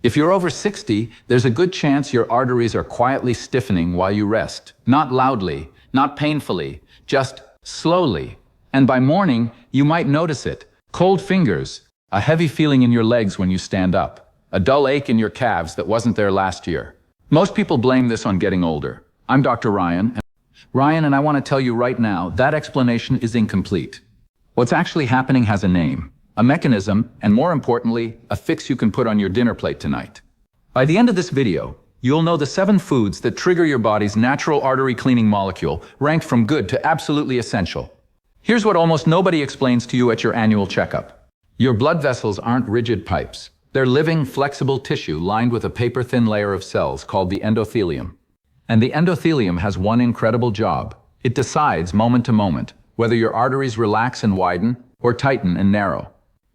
If you're over 60, there's a good chance your arteries are quietly stiffening while you rest. Not loudly, not painfully, just slowly. And by morning, you might notice it. Cold fingers, a heavy feeling in your legs when you stand up, a dull ache in your calves that wasn't there last year. Most people blame this on getting older. I'm Dr. Ryan, and I want to tell you right now, that explanation is incomplete. What's actually happening has a name, a mechanism, and more importantly, a fix you can put on your dinner plate tonight. By the end of this video, you'll know the 7 foods that trigger your body's natural artery cleaning molecule, ranked from good to absolutely essential. Here's what almost nobody explains to you at your annual checkup. Your blood vessels aren't rigid pipes. They're living, flexible tissue lined with a paper-thin layer of cells called the endothelium. And the endothelium has one incredible job. It decides, moment to moment, whether your arteries relax and widen or tighten and narrow.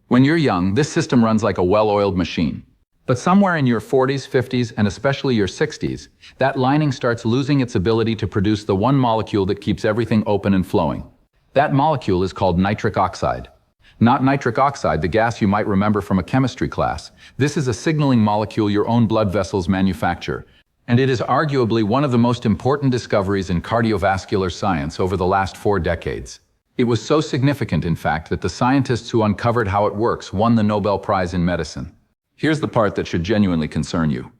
When you're young, this system runs like a well-oiled machine. But somewhere in your 40s, 50s, and especially your 60s, that lining starts losing its ability to produce the one molecule that keeps everything open and flowing. That molecule is called nitric oxide. Not nitric oxide, the gas you might remember from a chemistry class. This is a signaling molecule your own blood vessels manufacture. And it is arguably one of the most important discoveries in cardiovascular science over the last 4 decades. It was so significant, in fact, that the scientists who uncovered how it works won the Nobel Prize in Medicine. Here's the part that should genuinely concern you.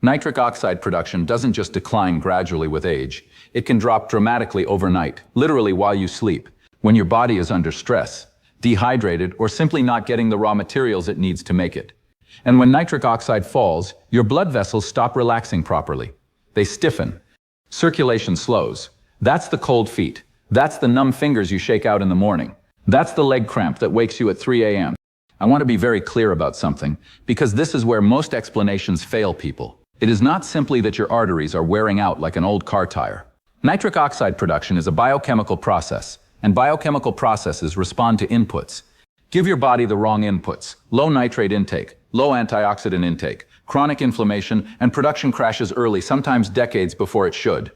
Nitric oxide production doesn't just decline gradually with age. It can drop dramatically overnight, literally while you sleep, when your body is under stress, dehydrated, or simply not getting the raw materials it needs to make it. And when nitric oxide falls, your blood vessels stop relaxing properly. They stiffen. Circulation slows. That's the cold feet. That's the numb fingers you shake out in the morning. That's the leg cramp that wakes you at 3 a.m. I want to be very clear about something, because this is where most explanations fail people. It is not simply that your arteries are wearing out like an old car tire. Nitric oxide production is a biochemical process, and biochemical processes respond to inputs. Give your body the wrong inputs: low nitrate intake, low antioxidant intake, chronic inflammation, and production crashes early, sometimes decades before it should.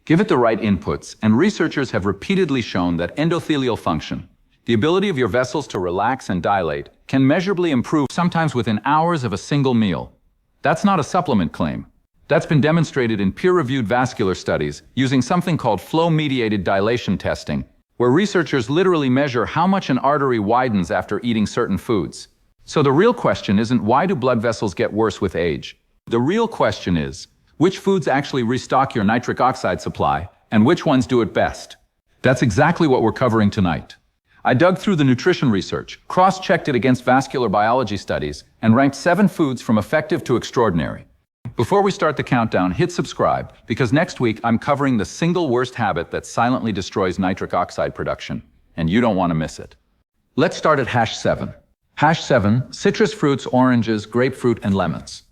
Give it the right inputs, and researchers have repeatedly shown that endothelial function, the ability of your vessels to relax and dilate, can measurably improve, sometimes within hours of a single meal. That's not a supplement claim. That's been demonstrated in peer-reviewed vascular studies using something called flow-mediated dilation testing, where researchers literally measure how much an artery widens after eating certain foods. So the real question isn't why do blood vessels get worse with age? The real question is, which foods actually restock your nitric oxide supply, and which ones do it best? That's exactly what we're covering tonight. I dug through the nutrition research, cross-checked it against vascular biology studies, and ranked 7 foods from effective to extraordinary. Before we start the countdown, hit subscribe, because next week I'm covering the single worst habit that silently destroys nitric oxide production, and you don't want to miss it. Let's start at hash 7. Hash 7, citrus fruits, oranges, grapefruit, and lemons.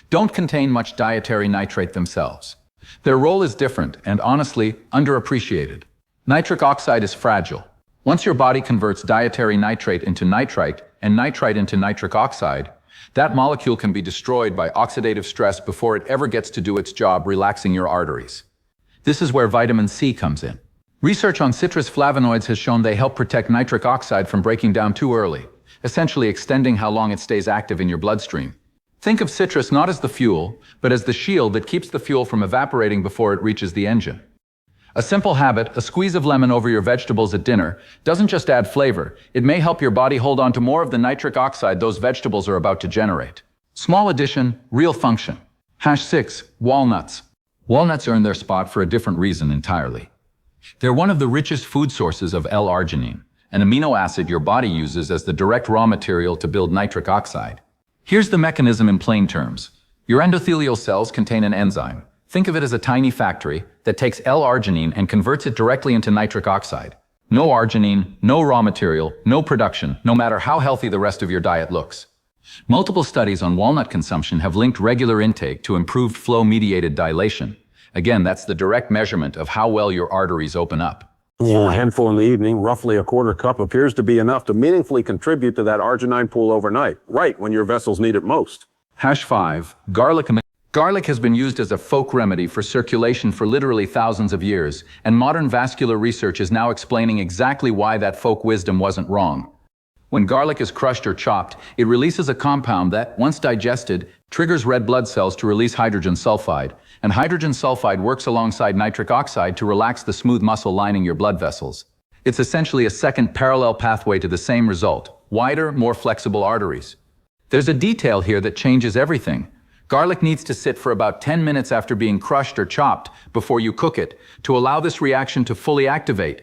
Don't contain much dietary nitrate themselves. Their role is different and, honestly, underappreciated. Nitric oxide is fragile. Once your body converts dietary nitrate into nitrite and nitrite into nitric oxide, that molecule can be destroyed by oxidative stress before it ever gets to do its job relaxing your arteries. This is where vitamin C comes in. Research on citrus flavonoids has shown they help protect nitric oxide from breaking down too early, essentially extending how long it stays active in your bloodstream. Think of citrus not as the fuel, but as the shield that keeps the fuel from evaporating before it reaches the engine. A simple habit, a squeeze of lemon over your vegetables at dinner, doesn't just add flavor, it may help your body hold on to more of the nitric oxide those vegetables are about to generate. Small addition, real function. Hash 6, walnuts. Walnuts earn their spot for a different reason entirely. They're one of the richest food sources of L-arginine, an amino acid your body uses as the direct raw material to build nitric oxide. Here's the mechanism in plain terms. Your endothelial cells contain an enzyme. Think of it as a tiny factory that takes L-arginine and converts it directly into nitric oxide. No arginine, no raw material, no production, no matter how healthy the rest of your diet looks. Multiple studies on walnut consumption have linked regular intake to improved flow-mediated dilation. Again, that's the direct measurement of how well your arteries open up. A handful in the evening, roughly a quarter cup, appears to be enough to meaningfully contribute to that arginine pool overnight, right when your vessels need it most. Hash 5, garlic. Garlic has been used as a folk remedy for circulation for literally thousands of years, and modern vascular research is now explaining exactly why that folk wisdom wasn't wrong. When garlic is crushed or chopped, it releases a compound that, once digested, triggers red blood cells to release hydrogen sulfide, and hydrogen sulfide works alongside nitric oxide to relax the smooth muscle lining your blood vessels. It's essentially a second parallel pathway to the same result: wider, more flexible arteries. There's a detail here that changes everything. Garlic needs to sit for about 10 minutes after being crushed or chopped before you cook it to allow this reaction to fully activate.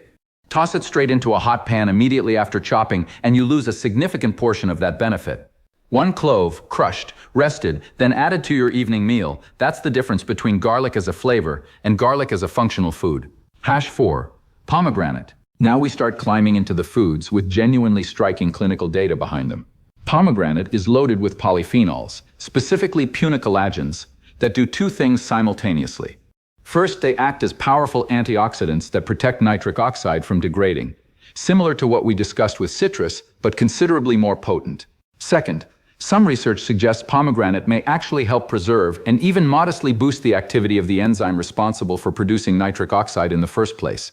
Toss it straight into a hot pan immediately after chopping, and you lose a significant portion of that benefit. One clove, crushed, rested, then added to your evening meal. That's the difference between garlic as a flavor and garlic as a functional food. Hash 4. Pomegranate. Now we start climbing into the foods with genuinely striking clinical data behind them. Pomegranate is loaded with polyphenols, specifically punicolagens, that do two things simultaneously. First, they act as powerful antioxidants that protect nitric oxide from degrading, similar to what we discussed with citrus, but considerably more potent. Second, some research suggests pomegranate may actually help preserve and even modestly boost the activity of the enzyme responsible for producing nitric oxide in the first place.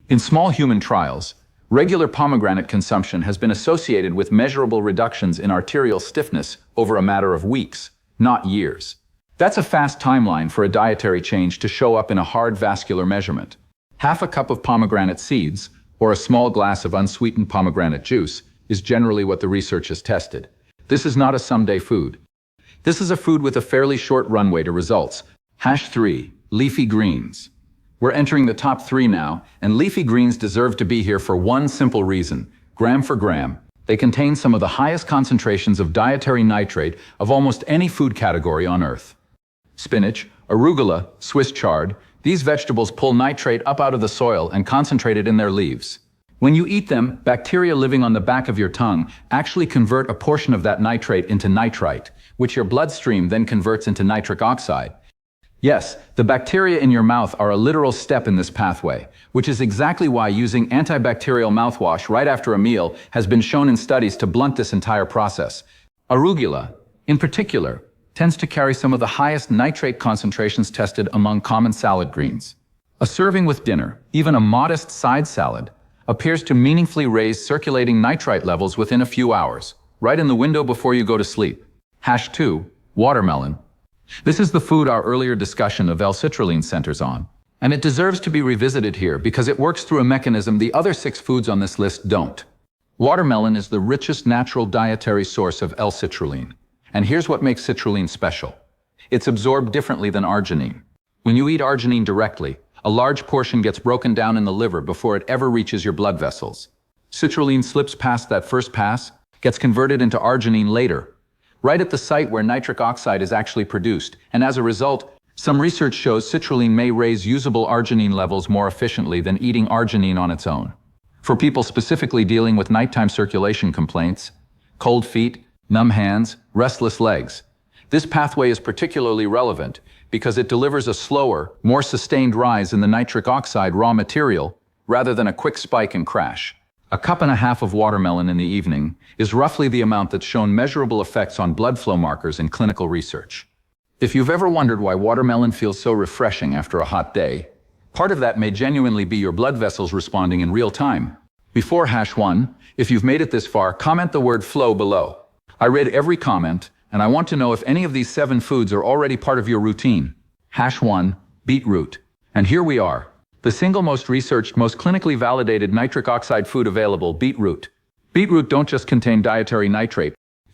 In small human trials, regular pomegranate consumption has been associated with measurable reductions in arterial stiffness over a matter of weeks, not years. That's a fast timeline for a dietary change to show up in a hard vascular measurement. Half a cup of pomegranate seeds, or a small glass of unsweetened pomegranate juice, is generally what the research has tested. This is not a someday food. This is a food with a fairly short runway to results. Hash 3. Leafy greens. We're entering the top 3 now, and leafy greens deserve to be here for one simple reason: gram for gram. They contain some of the highest concentrations of dietary nitrate of almost any food category on Earth. Spinach, arugula, Swiss chard, these vegetables pull nitrate up out of the soil and concentrate it in their leaves. When you eat them, bacteria living on the back of your tongue actually convert a portion of that nitrate into nitrite, which your bloodstream then converts into nitric oxide. Yes, the bacteria in your mouth are a literal step in this pathway, which is exactly why using antibacterial mouthwash right after a meal has been shown in studies to blunt this entire process. Arugula, in particular, tends to carry some of the highest nitrate concentrations tested among common salad greens. A serving with dinner, even a modest side salad, appears to meaningfully raise circulating nitrite levels within a few hours, right in the window before you go to sleep. Hash 2. Watermelon. This is the food our earlier discussion of L-citrulline centers on, and it deserves to be revisited here because it works through a mechanism the other 6 foods on this list don't. Watermelon is the richest natural dietary source of L-citrulline. And here's what makes citrulline special. It's absorbed differently than arginine. When you eat arginine directly, a large portion gets broken down in the liver before it ever reaches your blood vessels. Citrulline slips past that first pass, gets converted into arginine later, right at the site where nitric oxide is actually produced, and as a result, some research shows citrulline may raise usable arginine levels more efficiently than eating arginine on its own. For people specifically dealing with nighttime circulation complaints, cold feet, numb hands, restless legs, this pathway is particularly relevant because it delivers a slower, more sustained rise in the nitric oxide raw material rather than a quick spike and crash. A cup and a half of watermelon in the evening is roughly the amount that's shown measurable effects on blood flow markers in clinical research. If you've ever wondered why watermelon feels so refreshing after a hot day, part of that may genuinely be your blood vessels responding in real time. Before Hash 1, if you've made it this far, comment the word flow below. I read every comment, and I want to know if any of these 7 foods are already part of your routine. Hash 1, beetroot. And here we are. The single most researched, most clinically validated nitric oxide food available, beetroot. Beetroot don't just contain dietary nitrate.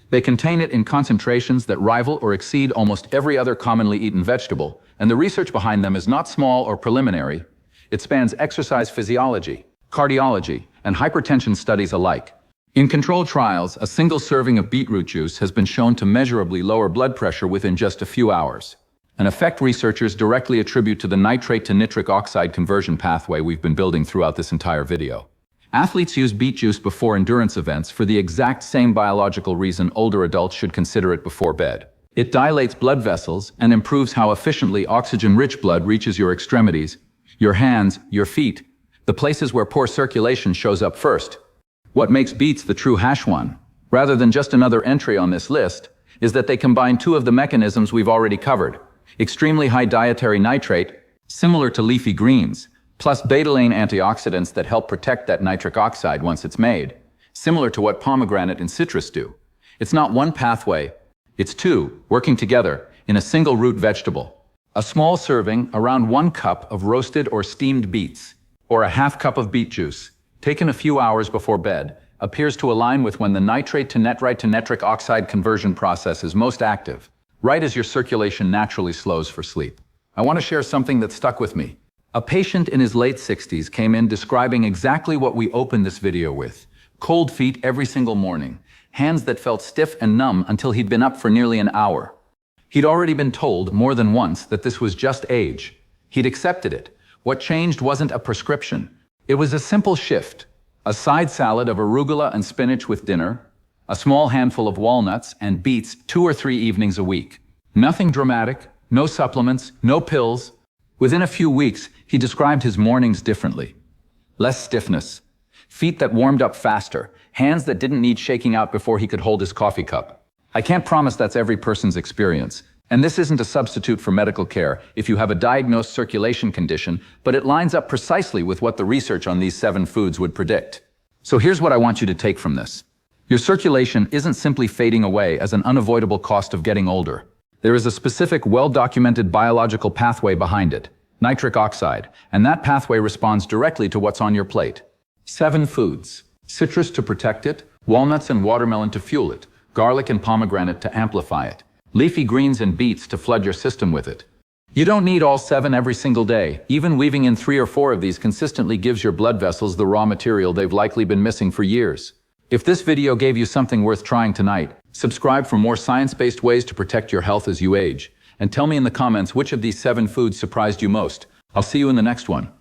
They contain it in concentrations that rival or exceed almost every other commonly eaten vegetable, and the research behind them is not small or preliminary. It spans exercise physiology, cardiology, and hypertension studies alike. In controlled trials, a single serving of beetroot juice has been shown to measurably lower blood pressure within just a few hours, an effect researchers directly attribute to the nitrate to nitric oxide conversion pathway we've been building throughout this entire video. Athletes use beet juice before endurance events for the exact same biological reason older adults should consider it before bed. It dilates blood vessels and improves how efficiently oxygen-rich blood reaches your extremities, your hands, your feet, the places where poor circulation shows up first. What makes beets the true Hash 1, rather than just another entry on this list, is that they combine 2 of the mechanisms we've already covered: extremely high dietary nitrate, similar to leafy greens, plus betalain antioxidants that help protect that nitric oxide once it's made. similar to what pomegranate and citrus do. It's not one pathway, it's two, working together in a single root vegetable. A small serving, around 1 cup of roasted or steamed beets, or a half cup of beet juice, taken a few hours before bed, appears to align with when the nitrate to nitric oxide conversion process is most active, right as your circulation naturally slows for sleep. I want to share something that stuck with me. A patient in his late 60s came in describing exactly what we opened this video with. Cold feet every single morning, hands that felt stiff and numb until he'd been up for nearly an hour. He'd already been told more than once that this was just age. He'd accepted it. What changed wasn't a prescription. It was a simple shift. A side salad of arugula and spinach with dinner, a small handful of walnuts and beets 2 or 3 evenings a week. Nothing dramatic, no supplements, no pills. Within a few weeks, he described his mornings differently. Less stiffness, feet that warmed up faster, hands that didn't need shaking out before he could hold his coffee cup. I can't promise that's every person's experience, and this isn't a substitute for medical care if you have a diagnosed circulation condition, but it lines up precisely with what the research on these 7 foods would predict. So here's what I want you to take from this. Your circulation isn't simply fading away as an unavoidable cost of getting older. There is a specific, well-documented biological pathway behind it, nitric oxide, and that pathway responds directly to what's on your plate. 7 foods. Citrus to protect it, walnuts and watermelon to fuel it, garlic and pomegranate to amplify it, leafy greens and beets to flood your system with it. You don't need all 7 every single day. Even weaving in 3 or 4 of these consistently gives your blood vessels the raw material they've likely been missing for years. If this video gave you something worth trying tonight, subscribe for more science-based ways to protect your health as you age. And tell me in the comments which of these 7 foods surprised you most. I'll see you in the next one.